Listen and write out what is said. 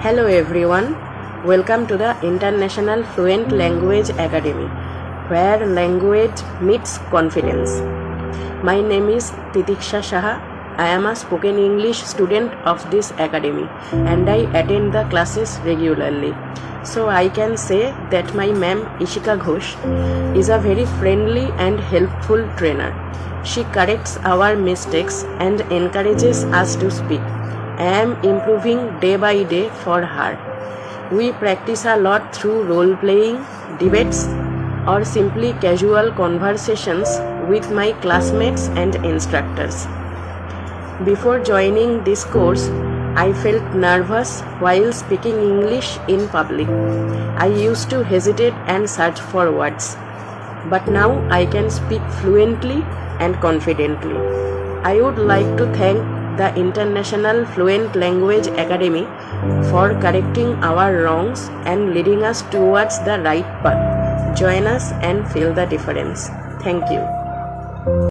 Hello everyone, welcome to the International Fluent Language Academy, where language meets confidence. My name is Titiksha Shaha. I am a spoken English student of this academy and I attend the classes regularly. So I can say that my ma'am Ishika Ghosh is a very friendly and helpful trainer. She corrects our mistakes and encourages us to speak. I am improving day by day for her. We practice a lot through role playing, debates, or simply casual conversations with my classmates and instructors. Before joining this course, I felt nervous while speaking English in public. I used to hesitate and search for words. But now I can speak fluently and confidently. I would like to thank the International Fluent Language Academy for correcting our wrongs and leading us towards the right path. Join us and feel the difference. Thank you.